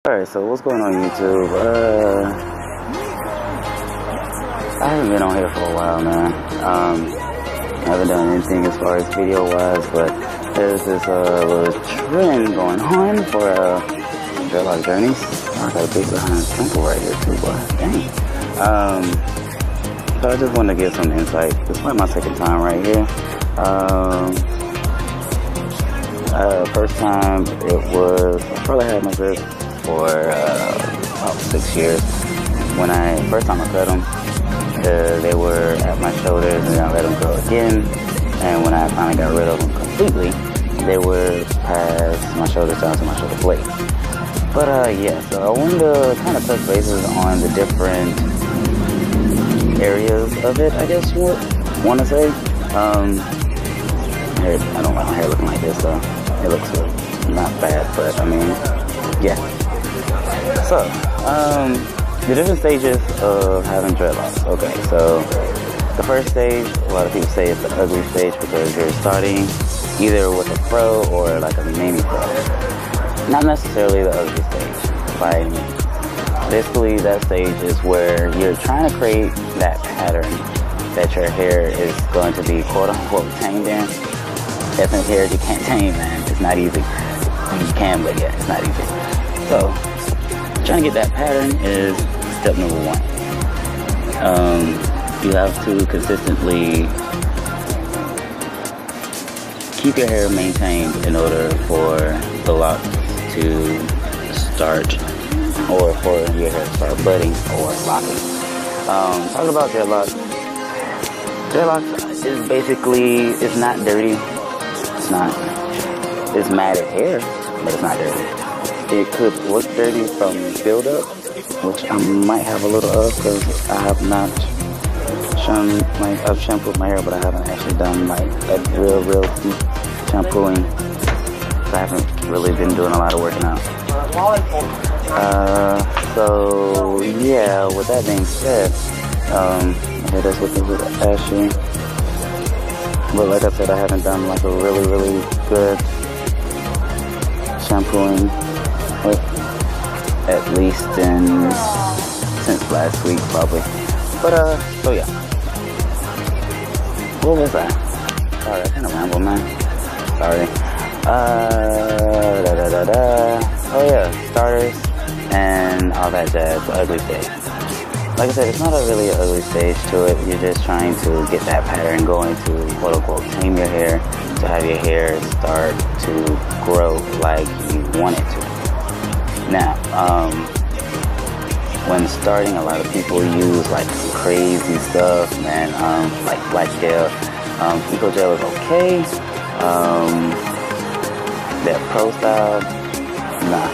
Alright, so what's going on YouTube? I haven't been on here for a while, man. I haven't done anything as far as video wise, but there's this little trend going on for dreadlock journeys. I got a big behind temple right here too, boy. Dang. So I just wanted to give some insight. This is like my second time right here. First time it was, I probably had my dreads for about 6 years. When first time I cut them, they were at my shoulders, and then I let them grow again. And when I finally got rid of them completely, they were past my shoulders down to my shoulder blade. But yeah, so I wanted to kind of touch bases on the different areas of it, I guess you would want to say. I don't like my hair looking like this, so it looks not bad, but I mean, yeah. So, the different stages of having dreadlocks. Okay, so the first stage, a lot of people say it's the ugly stage because you're starting either with a pro or like a mini pro. Not necessarily the ugly stage by any means. Basically, that stage is where you're trying to create that pattern that your hair is going to be quote unquote tamed in. Ethnic hair you can't tame, man. It's not easy. You can, but yeah, it's not easy. So, trying to get that pattern is step number one. You have to consistently keep your hair maintained in order for the locks to start, or for your hair to start budding or locking. Talking about dreadlocks. Dreadlocks is basically, it's not dirty. It's matted hair, but it's not dirty. It could look dirty from buildup, which I might have a little of because I have not I've shampooed my hair, but I haven't actually done like a real deep shampooing. I haven't really been doing a lot of working out. So yeah, with that being said, my hair does look a little ashy. But like I said, I haven't done like a really good shampooing at least since last week probably. But so yeah. What was that? Sorry, I kind of ramble, man. Sorry. Oh yeah, starters and all that jazz, the ugly stage. Like I said, it's not really an ugly stage to it. You're just trying to get that pattern going to quote unquote tame your hair, to have your hair start to grow like you want it to. Now, when starting, a lot of people use like some crazy stuff, man. Like black gel, eco gel is okay. That pro style, nah.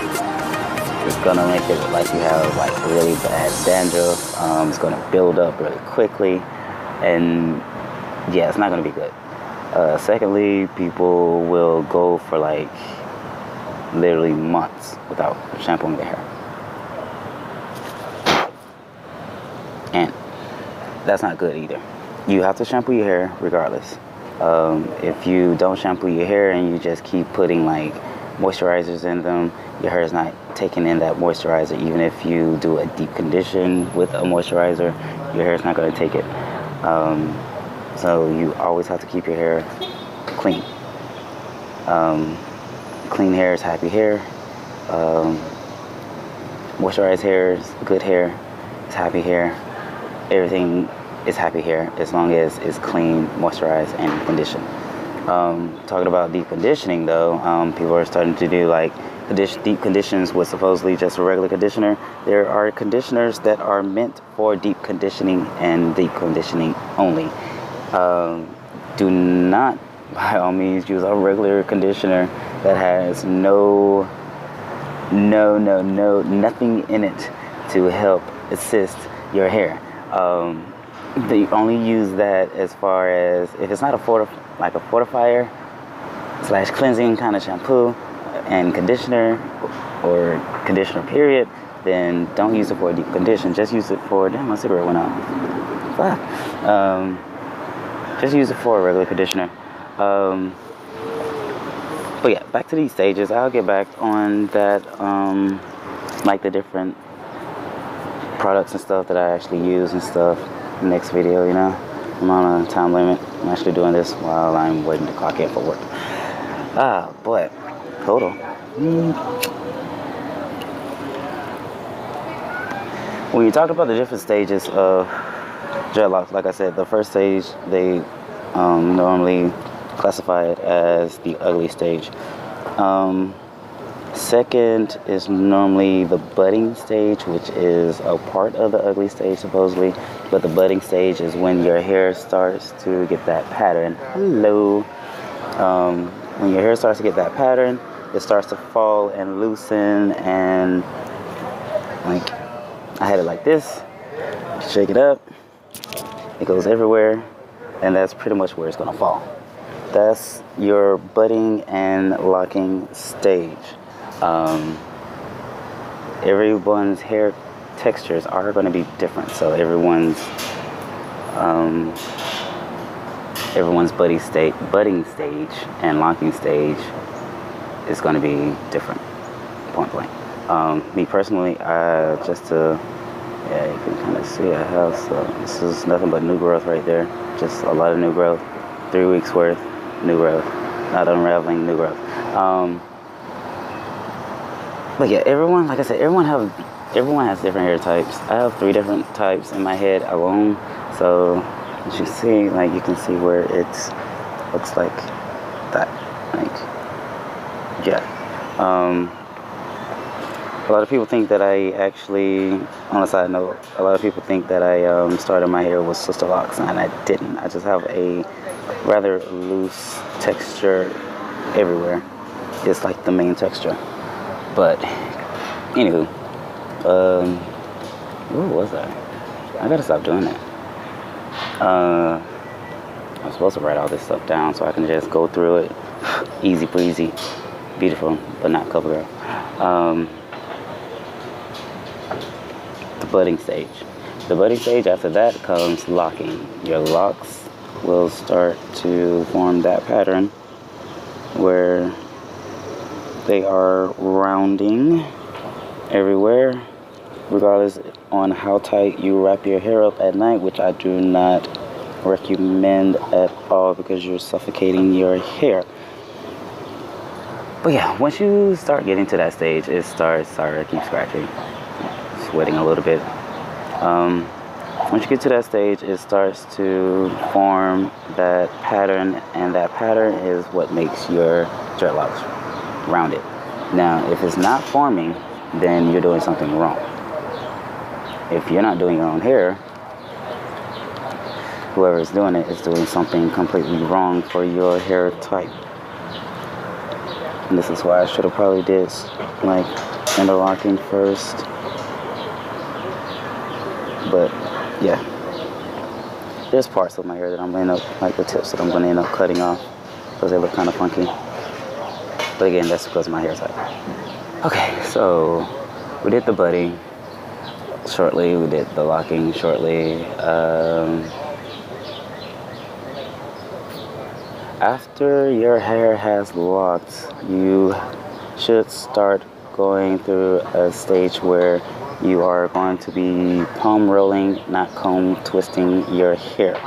It's gonna make it look like you have like really bad dandruff. It's gonna build up really quickly, and yeah, it's not gonna be good. Secondly, people will go for like literally months without shampooing their hair, and that's not good either. You have to shampoo your hair regardless. If you don't shampoo your hair and you just keep putting like moisturizers in them, your hair is not taking in that moisturizer. Even if you do a deep condition with a moisturizer, your hair is not going to take it. So you always have to keep your hair clean. Clean hair is happy hair. Moisturized hair is good hair. It's happy hair. Everything is happy hair as long as it's clean, moisturized, and conditioned. Talking about deep conditioning though, people are starting to do like deep conditions with supposedly just a regular conditioner. There are conditioners that are meant for deep conditioning and deep conditioning only. Do not by all means use a regular conditioner that has nothing in it to help assist your hair. They only use that as far as if it's not a fortifier / cleansing kind of shampoo and conditioner, or conditioner period, then don't use it for a deep condition. Just use it for, damn, my cigarette went out. Fuck. Just use it for a regular conditioner. But yeah, back to these stages. I'll get back on that like the different products and stuff that I actually use and stuff, next video, you know. I'm on a time limit. I'm actually doing this while I'm waiting to clock in for work. But hold on. When you talk about the different stages of dreadlocks, like I said, the first stage, they normally classify it as the ugly stage. Second is normally the budding stage, which is a part of the ugly stage supposedly, but the budding stage is when your hair starts to get that pattern. Hello. When your hair starts to get that pattern, it starts to fall and loosen, and like I had it like this, shake it up, it goes everywhere, and that's pretty much where it's gonna fall. That's your budding and locking stage. Everyone's hair textures are going to be different, so everyone's budding stage and locking stage is going to be different, point blank. Me personally, yeah, you can kind of see I have, so this is nothing but new growth right there, just a lot of new growth, 3 weeks worth new growth, not unraveling, new growth. But yeah, everyone, like I said, everyone has different hair types. I have 3 different types in my head alone. So as you see, like you can see where it looks like that. Like, yeah. A lot of people think that I actually, on a side note, a lot of people think that I started my hair with sister locks, and I didn't. I just have a rather loose texture everywhere. It's like the main texture. But anywho, where was I? I gotta stop doing that. I'm supposed to write all this stuff down so I can just go through it, easy breezy, beautiful, but not CoverGirl. The budding stage. The budding stage, after that comes locking. Your locks will start to form that pattern where they are rounding everywhere, regardless on how tight you wrap your hair up at night, which I do not recommend at all because you're suffocating your hair. But yeah, once you start getting to that stage, it starts, sorry, I keep scratching, sweating a little bit. Once you get to that stage, it starts to form that pattern, and that pattern is what makes your dreadlocks rounded. Now, if it's not forming, then you're doing something wrong. If you're not doing your own hair, whoever is doing it is doing something completely wrong for your hair type. And this is why I should have probably did like interlocking first. But yeah, there's parts of my hair that I'm gonna end up, like the tips that I'm gonna end up cutting off because they look kind of funky. But again, that's because of my hair type. Okay, so we did the budding shortly, we did the locking shortly. After your hair has locked, you should start going through a stage where you are going to be comb rolling, not comb twisting your hair.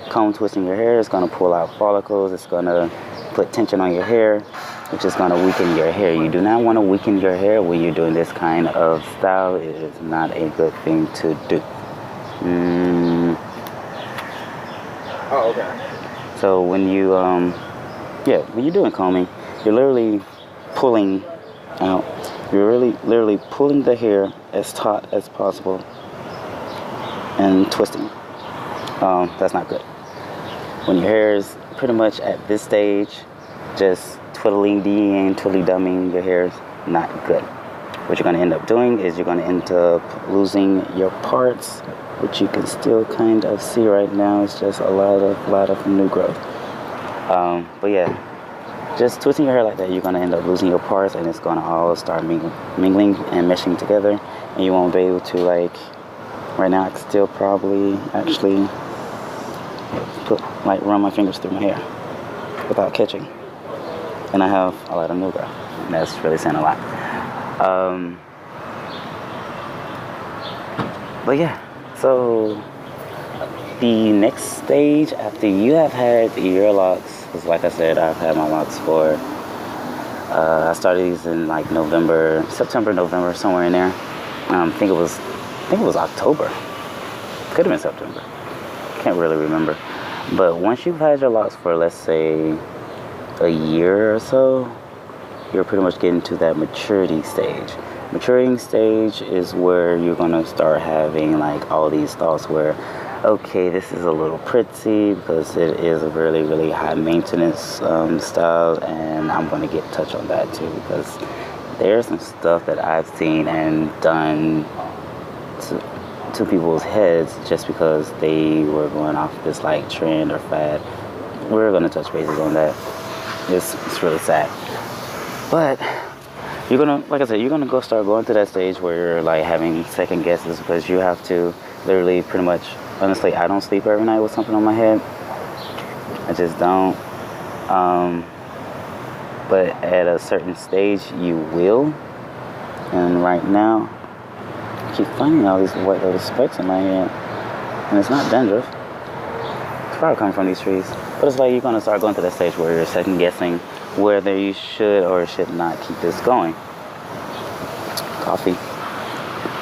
Comb twisting your hair is going to pull out follicles, it's going to put tension on your hair, which is going to weaken your hair. You do not want to weaken your hair when you're doing this kind of style. It is not a good thing to do. Oh, okay. So when you, when you're doing combing, you're literally pulling out. You're literally pulling the hair as taut as possible and twisting. That's not good. When your hair is pretty much at this stage, just twiddly-deeing, twiddly-dumbing your hair is not good. What you're going to end up doing is you're going to end up losing your parts, which you can still kind of see right now. It's just a lot of new growth. But yeah, just twisting your hair like that, you're going to end up losing your parts, and it's going to all start mingling and meshing together, and you won't be able to, like, right now I can still probably actually run my fingers through my hair without catching. And I have a lot of new growth, and that's really saying a lot. But yeah, so the next stage after you have had your locks, because like I said, I've had my locks for, I started these in like September, November, somewhere in there. I think it was October. Could have been September. Can't really remember. But once you've had your locks for, let's say, a year or so, you're pretty much getting to that maturity stage. Maturing stage is where you're going to start having like all these thoughts where, okay, this is a little pretty because it is a really, really high maintenance style, and I'm going to get touch on that too, because there's some stuff that I've seen and done to people's heads just because they were going off this like trend or fad. We're going to touch bases on that. It's really sad. But you're gonna, like I said, you're gonna start going to that stage where you're like having second guesses because you have to literally pretty much, honestly, I don't sleep every night with something on my head. I just don't. But at a certain stage, you will. And right now, I keep finding all these white little specks in my head, and it's not dandruff. It's probably coming from these trees. But it's like you're gonna start going to that stage where you're second guessing whether you should or should not keep this going. Coffee.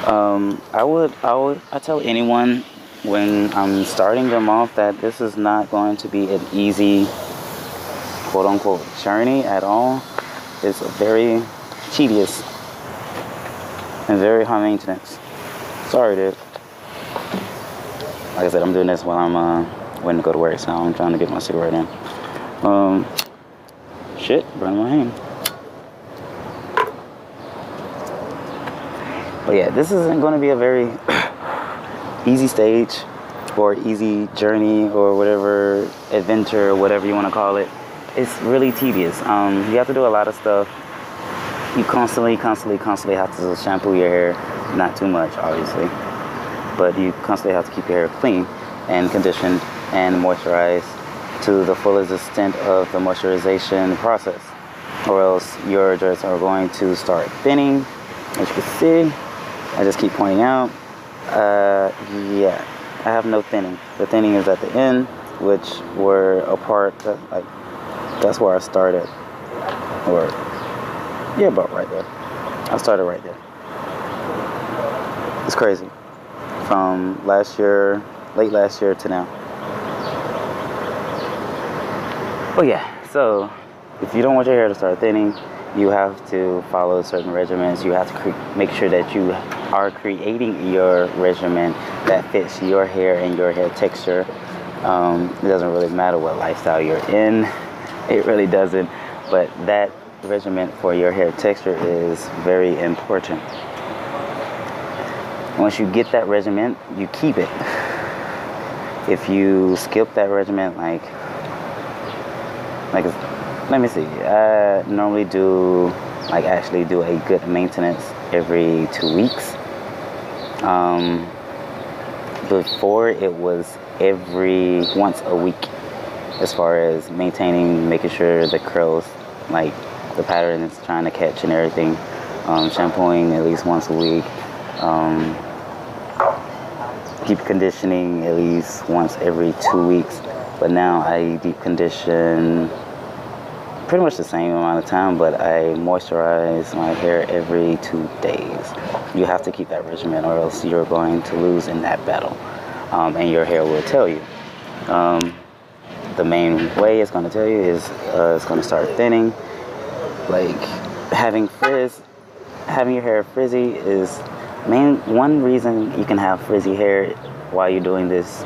I tell anyone when I'm starting them off that this is not going to be an easy, quote unquote, journey at all. It's very tedious and very high maintenance. Sorry, dude. Like I said, I'm doing this while I'm waiting to go to work, so I'm trying to get my cigarette in. Shit, burn my hand. But yeah, this isn't going to be a very easy stage or easy journey or whatever, adventure or whatever you want to call it. It's really tedious. You have to do a lot of stuff. You constantly have to shampoo your hair. Not too much, obviously. But you constantly have to keep your hair clean and conditioned and moisturized to the fullest extent of the moisturization process, or else your dreads are going to start thinning. As you can see, I just keep pointing out, yeah, I have no thinning. The thinning is at the end, which were a part that, like, that's where I started, or yeah, about right there. I started right there. It's crazy. From last year, late last year to now. Oh yeah, so if you don't want your hair to start thinning, you have to follow certain regimens. You have to make sure that you are creating your regimen that fits your hair and your hair texture. It doesn't really matter what lifestyle you're in. It really doesn't. But that regimen for your hair texture is very important. Once you get that regimen, you keep it. If you skip that regimen, like let me see, I normally actually do a good maintenance every 2 weeks. Before it was once a week, as far as making sure the curls, like the pattern is trying to catch and everything. Shampooing at least once a week. Deep conditioning at least once every 2 weeks. But now I deep condition pretty much the same amount of time, but I moisturize my hair every 2 days. You have to keep that regimen or else you're going to lose in that battle. And your hair will tell you. The main way it's going to tell you is it's going to start thinning. Like having your hair frizzy is one reason you can have frizzy hair while you're doing this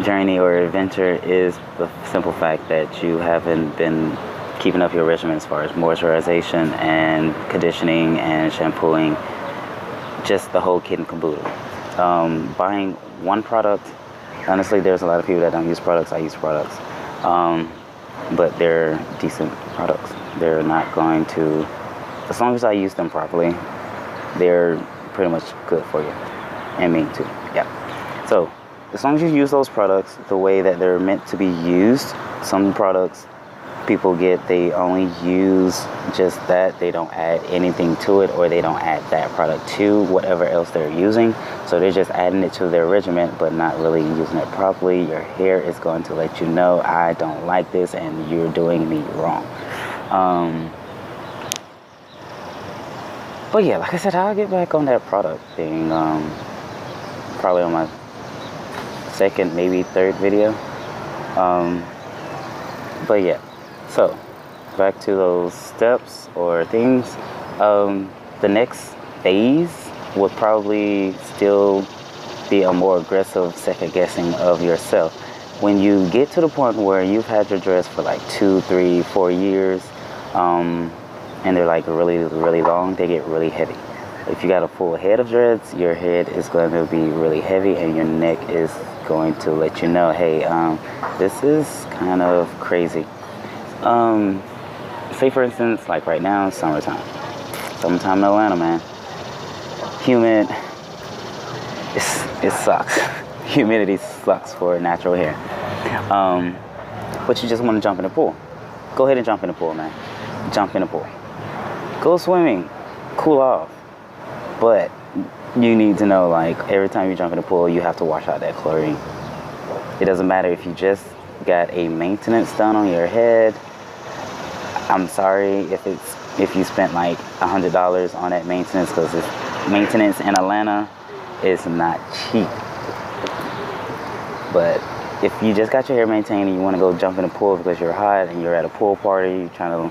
journey or adventure is the simple fact that you haven't been keeping up your regimen as far as moisturization and conditioning and shampooing, just the whole kit and caboodle. Buying one product, honestly, there's a lot of people that don't use products. I use products, but they're decent products. They're not going to, as long as I use them properly, they're pretty much good for you, and me too. Yeah. So as long as you use those products the way that they're meant to be used, some products people get, they only use just that. They don't add anything to it, or they don't add that product to whatever else they're using. So they're just adding it to their regimen, but not really using it properly. Your hair is going to let you know, I don't like this and you're doing me wrong. But yeah, like I said, I'll get back on that product thing, probably on my second, maybe third video. But yeah, so back to those steps or things. The next phase would probably still be a more aggressive second guessing of yourself. When you get to the point where you've had your dreads for like 2, 3, 4 years, and they're like really, really long, they get really heavy. If you got a full head of dreads, your head is going to be really heavy, and your neck is going to let you know, hey, this is kind of crazy. Say for instance, like right now, it's summertime. Summertime in Atlanta, man. Humid. It sucks. Humidity sucks for natural hair. But you just want to jump in the pool. Go ahead and jump in the pool, man. Jump in the pool. Go swimming. Cool off. But you need to know, like, every time you jump in the pool, you have to wash out that chlorine. It doesn't matter if you just got a maintenance done on your head. I'm sorry if you spent like $100 on that maintenance, because maintenance in Atlanta is not cheap. But if you just got your hair maintained and you want to go jump in the pool because you're hot and you're at a pool party, you're trying to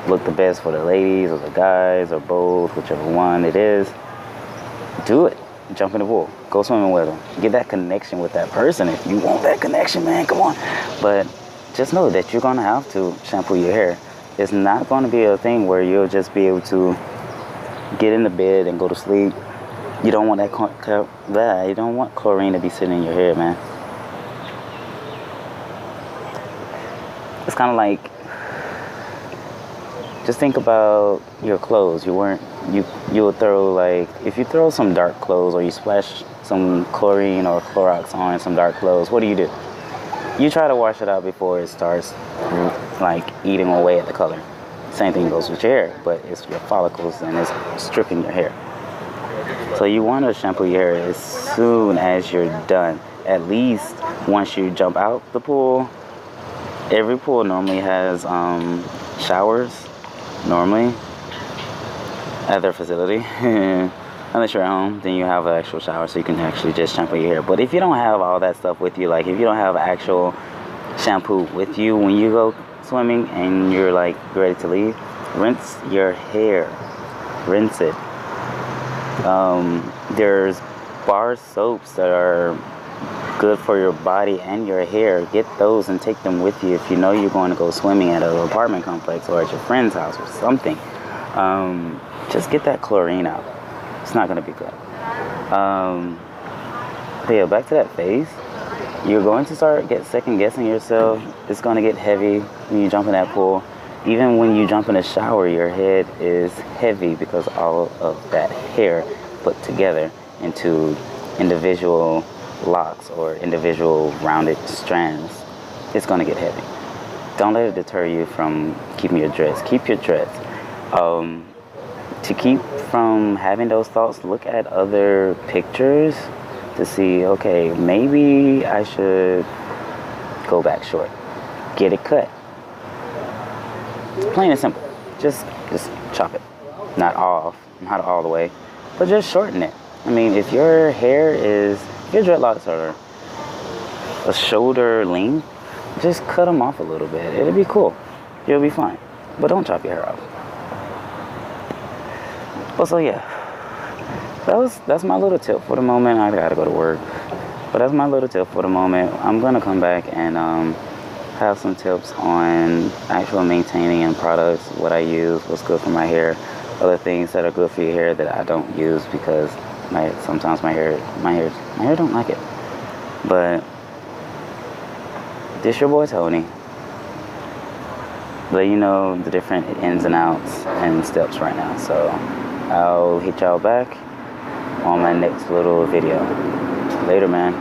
look the best for the ladies or the guys or both, whichever one it is, do it. Jump in the pool. Go swimming with them. Get that connection with that person. If you want that connection, man, come on. But just know that you're going to have to shampoo your hair. It's not going to be a thing where you'll just be able to get in the bed and go to sleep. You don't want you don't want chlorine to be sitting in your hair, man. It's kind of like, just think about your clothes. You would throw, like, if you throw some dark clothes or you splash some chlorine or Clorox on some dark clothes, what do? You try to wash it out before it starts like eating away at the color. Same thing goes with your hair, but it's your follicles and it's stripping your hair. So you want to shampoo your hair as soon as you're done. At least once you jump out the pool. Every pool normally has showers, normally, at their facility. Unless you're at home, then you have an actual shower so you can actually just shampoo your hair. But if you don't have all that stuff with you, like if you don't have actual shampoo with you when you go swimming and you're like ready to leave, rinse your hair. Rinse it. There's bar soaps that are good for your body and your hair. Get those and take them with you if you know you're going to go swimming at an apartment complex or at your friend's house or something. Just get that chlorine out. It's not going to be good. But yeah, back to that phase. You're going to start second guessing yourself. It's going to get heavy when you jump in that pool. Even when you jump in a shower, your head is heavy because all of that hair put together into individual locks or individual rounded strands. It's going to get heavy. Don't let it deter you from keeping your dreads. Keep your dreads. To keep from having those thoughts, look at other pictures to see, okay, maybe I should go back short. Get it cut. It's plain and simple. Just chop it. Not all the way, but just shorten it. I mean, if your dreadlocks are a shoulder length, just cut them off a little bit. It'll be cool. You'll be fine. But don't chop your hair off. Well, so yeah, that's my little tip for the moment. I gotta go to work, but that's my little tip for the moment. I'm gonna come back and have some tips on actual maintaining and products, what I use, what's good for my hair, other things that are good for your hair that I don't use because sometimes my hair don't like it. But this your boy Tony. Let you know the different ins and outs and steps right now. So I'll hit y'all back on my next little video. Later, man.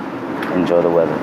Enjoy the weather.